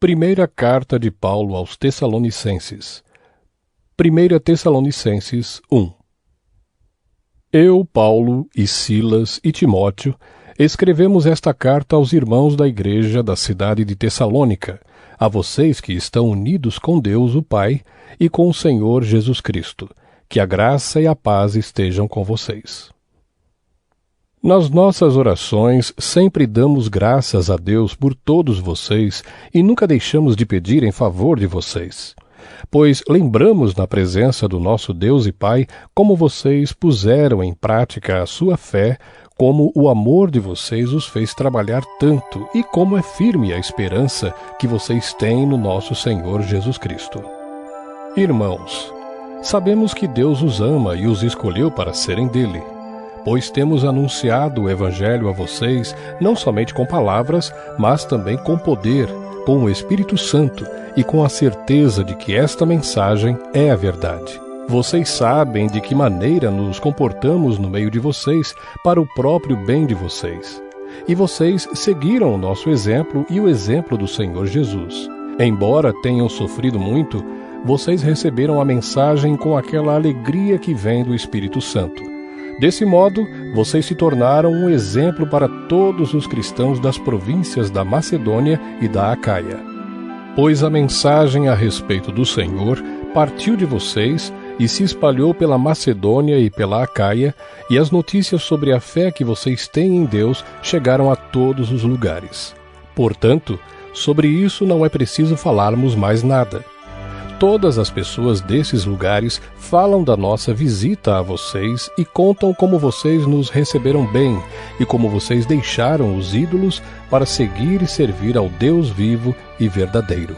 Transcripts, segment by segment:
Primeira carta de Paulo aos Tessalonicenses. 1 Tessalonicenses 1. Eu, Paulo, e Silas e Timóteo, escrevemos esta carta aos irmãos da igreja da cidade de Tessalônica, a vocês que estão unidos com Deus o Pai e com o Senhor Jesus Cristo. Que a graça e a paz estejam com vocês. Nas nossas orações, sempre damos graças a Deus por todos vocês e nunca deixamos de pedir em favor de vocês. Pois lembramos na presença do nosso Deus e Pai como vocês puseram em prática a sua fé, como o amor de vocês os fez trabalhar tanto e como é firme a esperança que vocês têm no nosso Senhor Jesus Cristo. Irmãos, sabemos que Deus os ama e os escolheu para serem dele. Pois temos anunciado o Evangelho a vocês, não somente com palavras, mas também com poder, com o Espírito Santo e com a certeza de que esta mensagem é a verdade. Vocês sabem de que maneira nos comportamos no meio de vocês para o próprio bem de vocês. E vocês seguiram o nosso exemplo e o exemplo do Senhor Jesus. Embora tenham sofrido muito, vocês receberam a mensagem com aquela alegria que vem do Espírito Santo. Desse modo, vocês se tornaram um exemplo para todos os cristãos das províncias da Macedônia e da Acaia. Pois a mensagem a respeito do Senhor partiu de vocês e se espalhou pela Macedônia e pela Acaia, e as notícias sobre a fé que vocês têm em Deus chegaram a todos os lugares. Portanto, sobre isso não é preciso falarmos mais nada. Todas as pessoas desses lugares falam da nossa visita a vocês e contam como vocês nos receberam bem e como vocês deixaram os ídolos para seguir e servir ao Deus vivo e verdadeiro.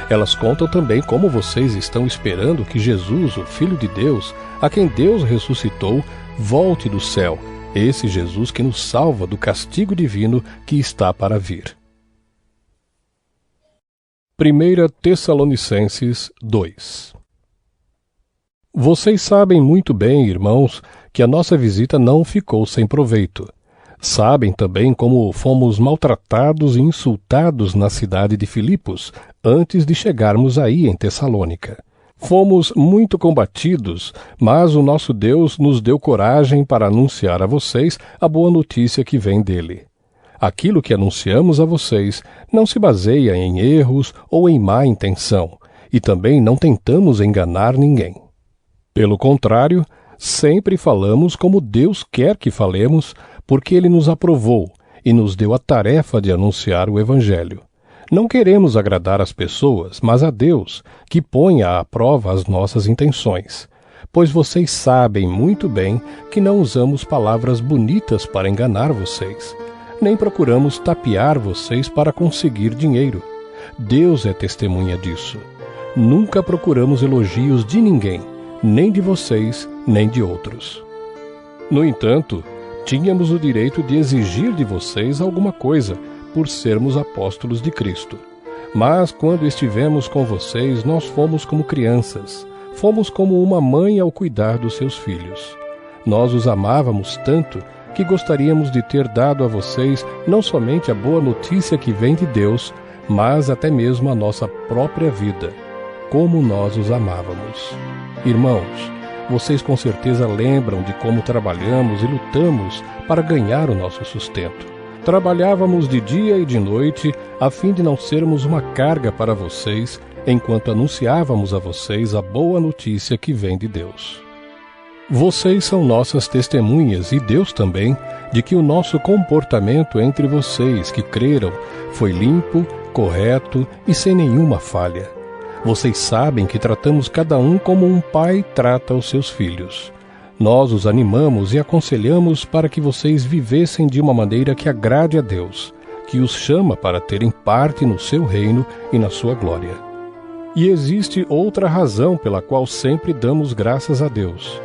Elas contam também como vocês estão esperando que Jesus, o Filho de Deus, a quem Deus ressuscitou, volte do céu, esse Jesus que nos salva do castigo divino que está para vir. 1 Tessalonicenses 2. Vocês sabem muito bem, irmãos, que a nossa visita não ficou sem proveito. Sabem também como fomos maltratados e insultados na cidade de Filipos, antes de chegarmos aí em Tessalônica. Fomos muito combatidos, mas o nosso Deus nos deu coragem para anunciar a vocês a boa notícia que vem dele. Aquilo que anunciamos a vocês não se baseia em erros ou em má intenção, e também não tentamos enganar ninguém. Pelo contrário, sempre falamos como Deus quer que falemos, porque Ele nos aprovou e nos deu a tarefa de anunciar o Evangelho. Não queremos agradar as pessoas, mas a Deus, que põe à prova as nossas intenções. Pois vocês sabem muito bem que não usamos palavras bonitas para enganar vocês. Nem procuramos tapear vocês para conseguir dinheiro. Deus é testemunha disso. Nunca procuramos elogios de ninguém, nem de vocês, nem de outros. No entanto, tínhamos o direito de exigir de vocês alguma coisa, por sermos apóstolos de Cristo. Mas quando estivemos com vocês, nós fomos como crianças. Fomos como uma mãe ao cuidar dos seus filhos. Nós os amávamos tanto que gostaríamos de ter dado a vocês não somente a boa notícia que vem de Deus, mas até mesmo a nossa própria vida, como nós os amávamos. Irmãos, vocês com certeza lembram de como trabalhamos e lutamos para ganhar o nosso sustento. Trabalhávamos de dia e de noite a fim de não sermos uma carga para vocês, enquanto anunciávamos a vocês a boa notícia que vem de Deus. Vocês são nossas testemunhas, e Deus também, de que o nosso comportamento entre vocês que creram foi limpo, correto e sem nenhuma falha. Vocês sabem que tratamos cada um como um pai trata os seus filhos. Nós os animamos e aconselhamos para que vocês vivessem de uma maneira que agrade a Deus, que os chama para terem parte no seu reino e na sua glória. E existe outra razão pela qual sempre damos graças a Deus.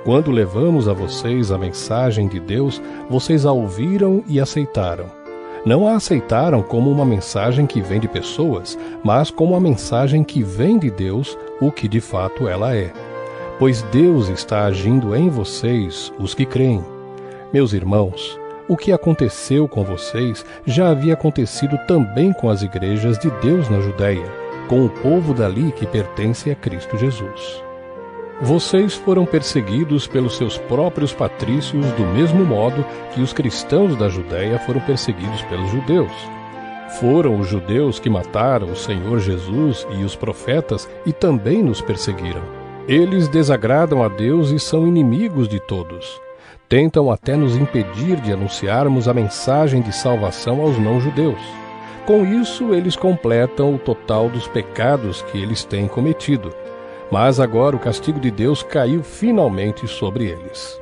Quando levamos a vocês a mensagem de Deus, vocês a ouviram e aceitaram. Não a aceitaram como uma mensagem que vem de pessoas, mas como a mensagem que vem de Deus, o que de fato ela é. Pois Deus está agindo em vocês, os que creem. Meus irmãos, O que aconteceu com vocês já havia acontecido também com as igrejas de Deus na Judéia, com o povo dali que pertence a Cristo Jesus. Vocês foram perseguidos pelos seus próprios patrícios do mesmo modo que os cristãos da Judéia foram perseguidos pelos judeus. Foram os judeus que mataram o Senhor Jesus e os profetas e também nos perseguiram. Eles desagradam a Deus e são inimigos de todos. Tentam até nos impedir de anunciarmos a mensagem de salvação aos não-judeus. Com isso, eles completam o total dos pecados que eles têm cometido. Mas agora o castigo de Deus caiu finalmente sobre eles.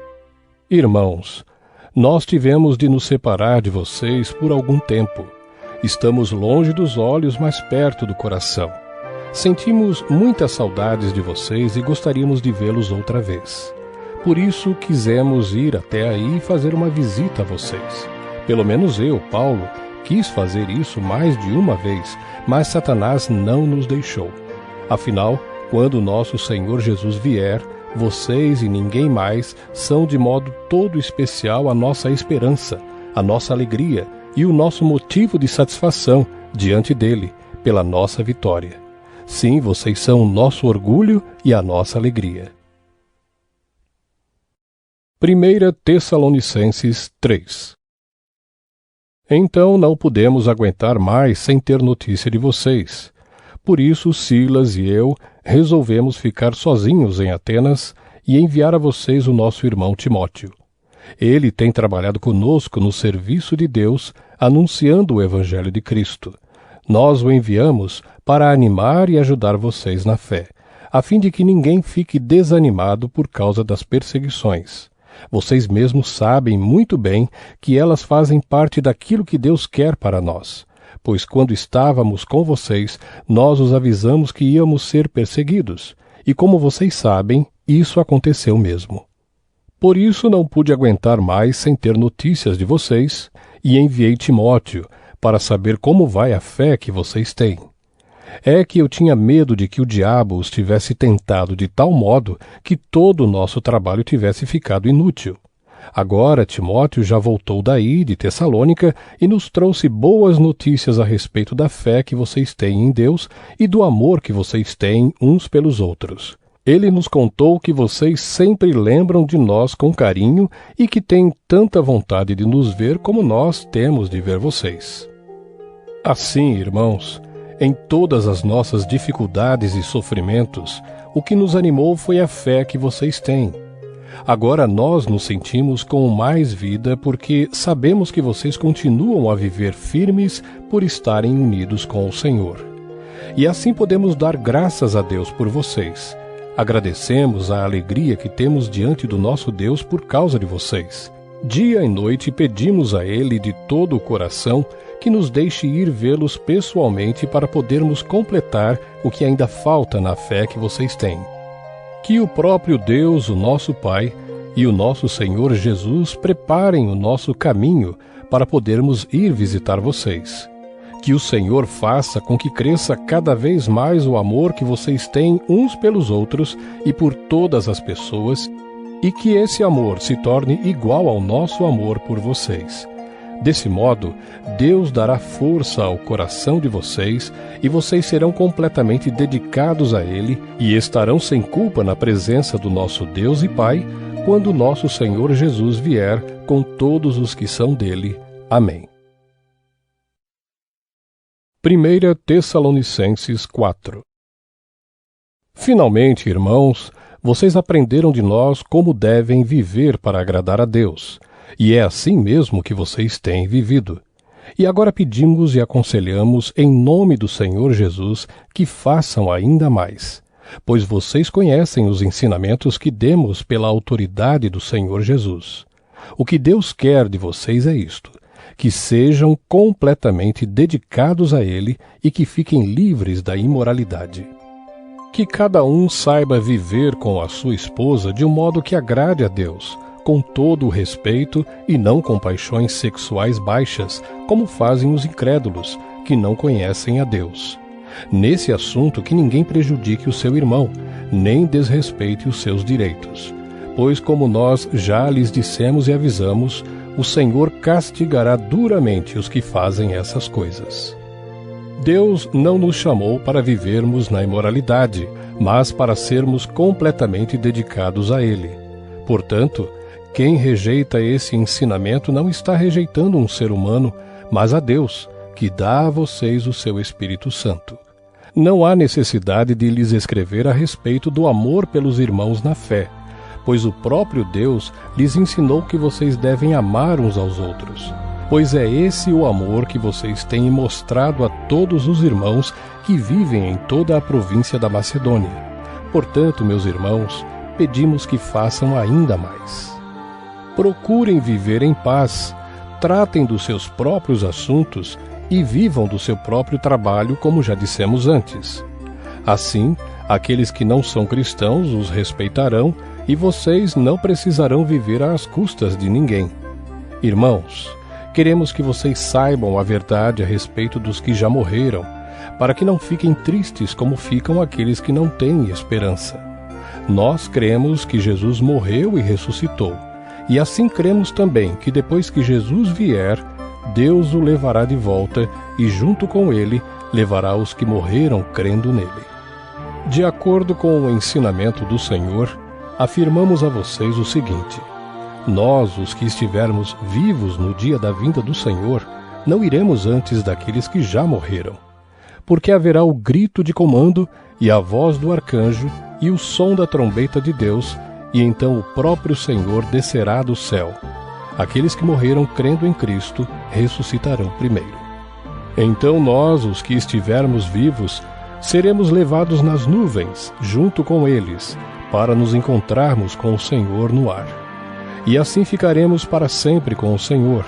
Irmãos, nós tivemos de nos separar de vocês por algum tempo. Estamos longe dos olhos, mas perto do coração. Sentimos muitas saudades de vocês e gostaríamos de vê-los outra vez. Por isso quisemos ir até aí e fazer uma visita a vocês. Pelo menos eu, Paulo, quis fazer isso mais de uma vez, mas Satanás não nos deixou. Afinal, quando nosso Senhor Jesus vier, vocês e ninguém mais são de modo todo especial a nossa esperança, a nossa alegria e o nosso motivo de satisfação diante dele, pela nossa vitória. Sim, vocês são o nosso orgulho e a nossa alegria. 1 Tessalonicenses 3. Então não pudemos aguentar mais sem ter notícia de vocês. Por isso Silas e eu resolvemos ficar sozinhos em Atenas e enviar a vocês o nosso irmão Timóteo. Ele tem trabalhado conosco no serviço de Deus, anunciando o Evangelho de Cristo. Nós o enviamos para animar e ajudar vocês na fé, a fim de que ninguém fique desanimado por causa das perseguições. Vocês mesmos sabem muito bem que elas fazem parte daquilo que Deus quer para nós, pois quando estávamos com vocês, nós os avisamos que íamos ser perseguidos, e como vocês sabem, isso aconteceu mesmo. Por isso não pude aguentar mais sem ter notícias de vocês, e enviei Timóteo para saber como vai a fé que vocês têm. É que eu tinha medo de que o diabo os tivesse tentado de tal modo que todo o nosso trabalho tivesse ficado inútil. Agora Timóteo já voltou daí, de Tessalônica, e nos trouxe boas notícias a respeito da fé que vocês têm em Deus e do amor que vocês têm uns pelos outros. Ele nos contou que vocês sempre lembram de nós com carinho e que têm tanta vontade de nos ver como nós temos de ver vocês. Assim, irmãos, em todas as nossas dificuldades e sofrimentos, o que nos animou foi a fé que vocês têm. Agora nós nos sentimos com mais vida porque sabemos que vocês continuam a viver firmes por estarem unidos com o Senhor. E assim podemos dar graças a Deus por vocês. Agradecemos a alegria que temos diante do nosso Deus por causa de vocês. Dia e noite pedimos a Ele de todo o coração que nos deixe ir vê-los pessoalmente para podermos completar o que ainda falta na fé que vocês têm. Que o próprio Deus, o nosso Pai, e o nosso Senhor Jesus preparem o nosso caminho para podermos ir visitar vocês. Que o Senhor faça com que cresça cada vez mais o amor que vocês têm uns pelos outros e por todas as pessoas, e que esse amor se torne igual ao nosso amor por vocês. Desse modo, Deus dará força ao coração de vocês e vocês serão completamente dedicados a Ele e estarão sem culpa na presença do nosso Deus e Pai, quando nosso Senhor Jesus vier com todos os que são dele. Amém. 1 Tessalonicenses 4. Finalmente, irmãos, vocês aprenderam de nós como devem viver para agradar a Deus, e é assim mesmo que vocês têm vivido. E agora pedimos e aconselhamos em nome do Senhor Jesus que façam ainda mais, pois vocês conhecem os ensinamentos que demos pela autoridade do Senhor Jesus. O que Deus quer de vocês é isto: que sejam completamente dedicados a Ele e que fiquem livres da imoralidade. Que cada um saiba viver com a sua esposa de um modo que agrade a Deus, com todo o respeito e não com paixões sexuais baixas, como fazem os incrédulos, que não conhecem a Deus. Nesse assunto que ninguém prejudique o seu irmão, nem desrespeite os seus direitos. Pois como nós já lhes dissemos e avisamos, o Senhor castigará duramente os que fazem essas coisas. Deus não nos chamou para vivermos na imoralidade, mas para sermos completamente dedicados a Ele. Portanto, quem rejeita esse ensinamento não está rejeitando um ser humano, mas a Deus, que dá a vocês o seu Espírito Santo. Não há necessidade de lhes escrever a respeito do amor pelos irmãos na fé, pois o próprio Deus lhes ensinou que vocês devem amar uns aos outros. Pois é esse o amor que vocês têm mostrado a todos os irmãos que vivem em toda a província da Macedônia. Portanto, meus irmãos, pedimos que façam ainda mais. Procurem viver em paz, tratem dos seus próprios assuntos e vivam do seu próprio trabalho, como já dissemos antes. Assim, aqueles que não são cristãos os respeitarão e vocês não precisarão viver às custas de ninguém. Irmãos, queremos que vocês saibam a verdade a respeito dos que já morreram, para que não fiquem tristes como ficam aqueles que não têm esperança. Nós cremos que Jesus morreu e ressuscitou, e assim cremos também que depois que Jesus vier, Deus o levará de volta e junto com ele levará os que morreram crendo nele. De acordo com o ensinamento do Senhor, afirmamos a vocês o seguinte: nós, os que estivermos vivos no dia da vinda do Senhor, não iremos antes daqueles que já morreram. Porque haverá o grito de comando e a voz do arcanjo e o som da trombeta de Deus, e então o próprio Senhor descerá do céu. Aqueles que morreram crendo em Cristo ressuscitarão primeiro. Então nós, os que estivermos vivos, seremos levados nas nuvens, junto com eles, para nos encontrarmos com o Senhor no ar. E assim ficaremos para sempre com o Senhor.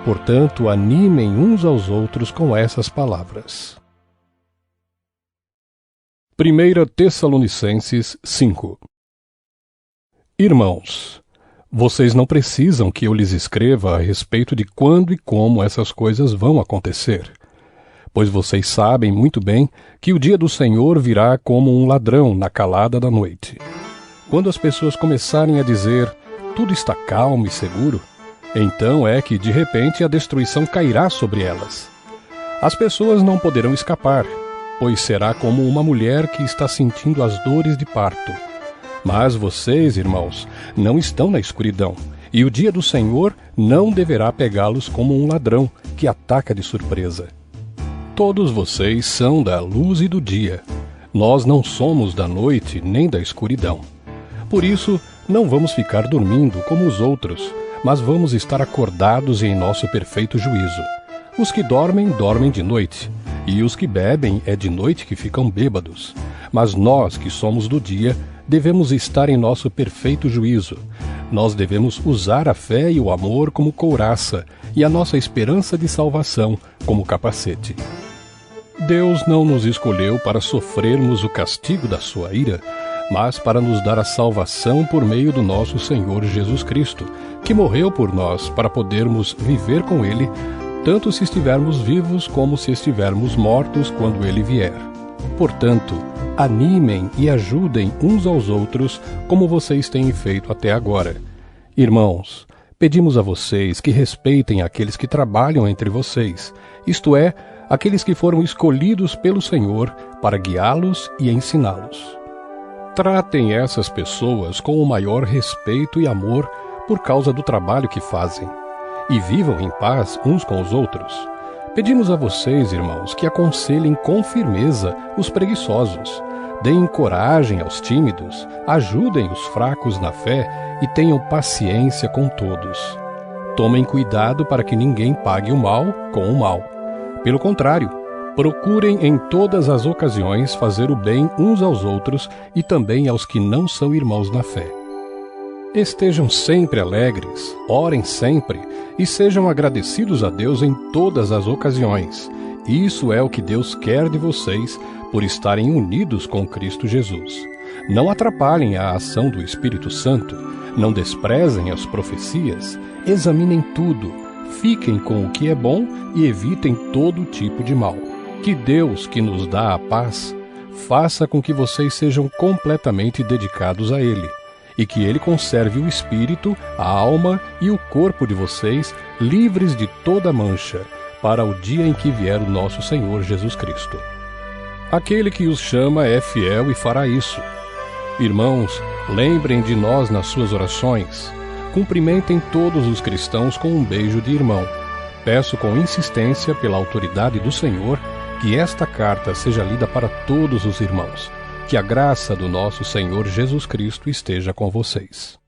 Portanto, animem uns aos outros com essas palavras. 1 Tessalonicenses 5. Irmãos, vocês não precisam que eu lhes escreva a respeito de quando e como essas coisas vão acontecer, pois vocês sabem muito bem que o dia do Senhor virá como um ladrão na calada da noite. Quando as pessoas começarem a dizer tudo está calmo e seguro, então é que de repente a destruição cairá sobre elas. As pessoas não poderão escapar, pois será como uma mulher que está sentindo as dores de parto. Mas vocês, irmãos, não estão na escuridão, e o dia do Senhor não deverá pegá-los como um ladrão que ataca de surpresa. Todos vocês são da luz e do dia. Nós não somos da noite nem da escuridão. Por isso, não vamos ficar dormindo como os outros, mas vamos estar acordados em nosso perfeito juízo. Os que dormem, dormem de noite, e os que bebem é de noite que ficam bêbados. Mas nós, que somos do dia, devemos estar em nosso perfeito juízo. Nós devemos usar a fé e o amor como couraça, e a nossa esperança de salvação como capacete. Deus não nos escolheu para sofrermos o castigo da sua ira, mas para nos dar a salvação por meio do nosso Senhor Jesus Cristo, que morreu por nós para podermos viver com Ele, tanto se estivermos vivos como se estivermos mortos quando Ele vier. Portanto, animem e ajudem uns aos outros como vocês têm feito até agora. Irmãos, pedimos a vocês que respeitem aqueles que trabalham entre vocês, isto é, aqueles que foram escolhidos pelo Senhor para guiá-los e ensiná-los. Tratem essas pessoas com o maior respeito e amor por causa do trabalho que fazem, e vivam em paz uns com os outros. Pedimos a vocês, irmãos, que aconselhem com firmeza os preguiçosos, deem coragem aos tímidos, ajudem os fracos na fé e tenham paciência com todos. Tomem cuidado para que ninguém pague o mal com o mal. Pelo contrário, procurem em todas as ocasiões fazer o bem uns aos outros e também aos que não são irmãos na fé. Estejam sempre alegres, orem sempre e sejam agradecidos a Deus em todas as ocasiões. Isso é o que Deus quer de vocês por estarem unidos com Cristo Jesus. Não atrapalhem a ação do Espírito Santo, não desprezem as profecias, examinem tudo, fiquem com o que é bom e evitem todo tipo de mal. Que Deus, que nos dá a paz, faça com que vocês sejam completamente dedicados a Ele, e que Ele conserve o espírito, a alma e o corpo de vocês livres de toda mancha, para o dia em que vier o nosso Senhor Jesus Cristo. Aquele que os chama é fiel e fará isso. Irmãos, lembrem de nós nas suas orações. Cumprimentem todos os cristãos com um beijo de irmão. Peço com insistência, pela autoridade do Senhor, que esta carta seja lida para todos os irmãos. Que a graça do nosso Senhor Jesus Cristo esteja com vocês.